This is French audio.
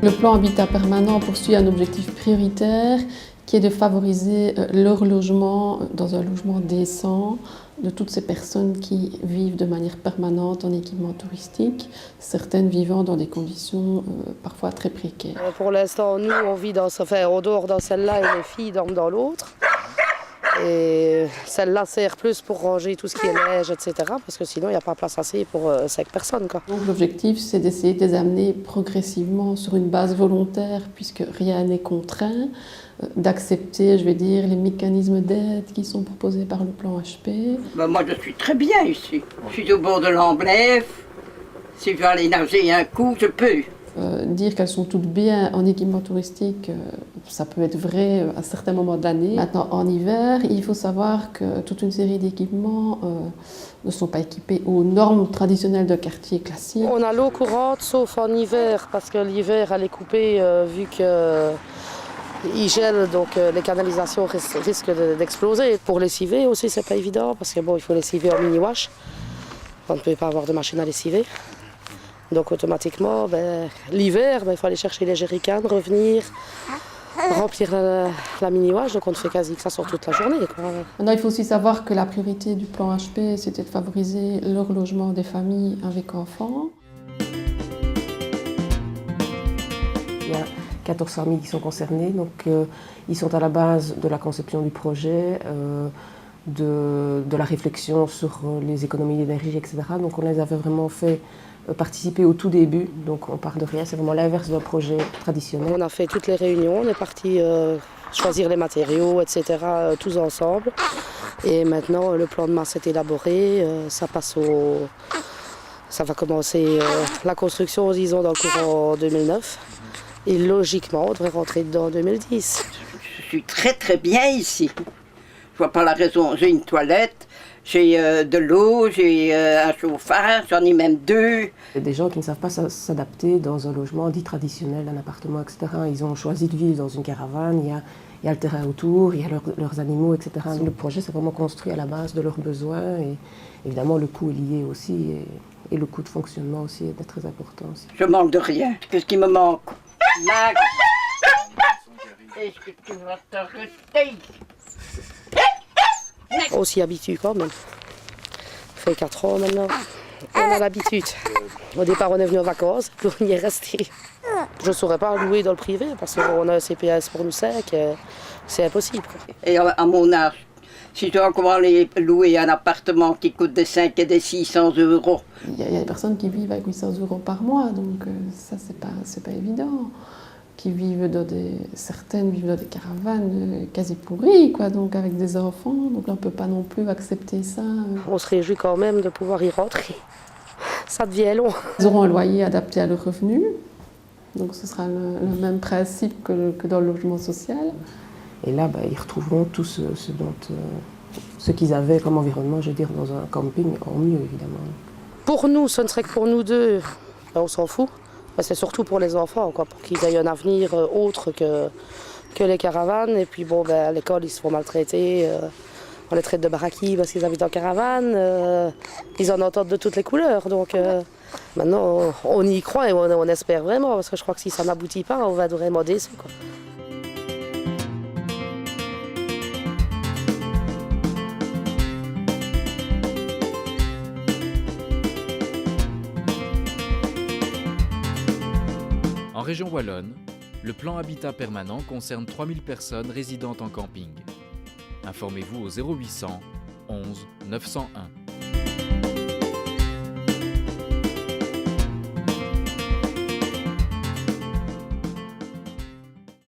Le plan Habitat Permanent poursuit un objectif prioritaire qui est de favoriser leur logement dans un logement décent de toutes ces personnes qui vivent de manière permanente en équipement touristique, certaines vivant dans des conditions parfois très précaires. Pour l'instant, nous, on vit on dort dans celle-là et les filles dorment dans l'autre. Et celle-là sert plus pour ranger tout ce qui est neige, etc. Parce que sinon, il n'y a pas place assez pour 5 personnes, quoi. Donc l'objectif, c'est d'essayer de les amener progressivement sur une base volontaire, puisque rien n'est contraint, d'accepter, je vais dire, les mécanismes d'aide qui sont proposés par le plan HP. Moi, je suis très bien ici. Je suis au bord de l'Amblève. Si je veux aller nager un coup, je peux. Dire qu'elles sont toutes bien en équipement touristique, ça peut être vrai à certains moments de l'année. Maintenant, en hiver, il faut savoir que toute une série d'équipements ne sont pas équipés aux normes traditionnelles de quartier classique. On a l'eau courante, sauf en hiver, parce que l'hiver, elle est coupée vu qu'il gèle, donc les canalisations risquent d'exploser. Pour lessiver aussi, c'est pas évident, parce que bon, il faut lessiver en mini-wash. On ne peut pas avoir de machine à lessiver. Donc automatiquement, l'hiver, il faut aller chercher les jerrycans, revenir, remplir la mini-wash. Donc on ne fait quasi que ça sur toute la journée, quoi. Maintenant, il faut aussi savoir que la priorité du plan HP, c'était de favoriser leur logement des familles avec enfants. Il y a 14 familles qui sont concernées, donc ils sont à la base de la conception du projet, de la réflexion sur les économies d'énergie, etc. Donc on les avait vraiment fait participer au tout début, donc on part de rien, c'est vraiment l'inverse d'un projet traditionnel. On a fait toutes les réunions, on est parti choisir les matériaux, etc. Tous ensemble. Et maintenant le plan de masse est élaboré, ça va commencer la construction, disons, dans le courant 2009. Et logiquement, on devrait rentrer dedans en 2010. Je suis très très bien ici. Je vois pas la raison. J'ai une toilette, j'ai de l'eau, j'ai un chauffage, j'en ai même 2. Il y a des gens qui ne savent pas s'adapter dans un logement dit traditionnel, un appartement, etc. Ils ont choisi de vivre dans une caravane, il y a le terrain autour, il y a leurs animaux, etc. Le projet s'est vraiment construit à la base de leurs besoins et évidemment le coût est lié aussi et le coût de fonctionnement aussi est très important. Aussi. Je manque de rien. Qu'est-ce qui me manque? Est-ce que tu vas t'arrêter? On s'y habitue quand même. Ça fait 4 ans maintenant. On a l'habitude. Au départ, on est venu en vacances, puis on y est resté. Je ne saurais pas louer dans le privé parce qu'on a un CPS pour nous 5, c'est impossible. Et à mon âge, si je dois encore aller louer un appartement qui coûte des 5 et des 600 €. Il y a des personnes qui vivent avec 800 € par mois, donc ça, c'est pas évident. Certaines vivent dans des caravanes quasi pourries, quoi, donc avec des enfants, donc on ne peut pas non plus accepter ça. On se réjouit quand même de pouvoir y rentrer. Ça devient long. Ils auront un loyer adapté à leurs revenus, donc ce sera le même principe que dans le logement social. Et là, ils retrouveront tout ce qu'ils avaient comme environnement, je veux dire, dans un camping, en mieux évidemment. Pour nous, ce ne serait que pour nous deux, on s'en fout. C'est surtout pour les enfants, quoi, pour qu'ils aient un avenir autre que les caravanes. Et puis bon, à l'école, ils se font maltraiter. On les traite de baraquis parce qu'ils habitent en caravane. Ils en entendent de toutes les couleurs. Donc maintenant, on y croit et on espère vraiment. Parce que je crois que si ça n'aboutit pas, on va être vraiment déçus, quoi. En région wallonne, le plan Habitat Permanent concerne 3000 personnes résidant en camping. Informez-vous au 0800 11 901.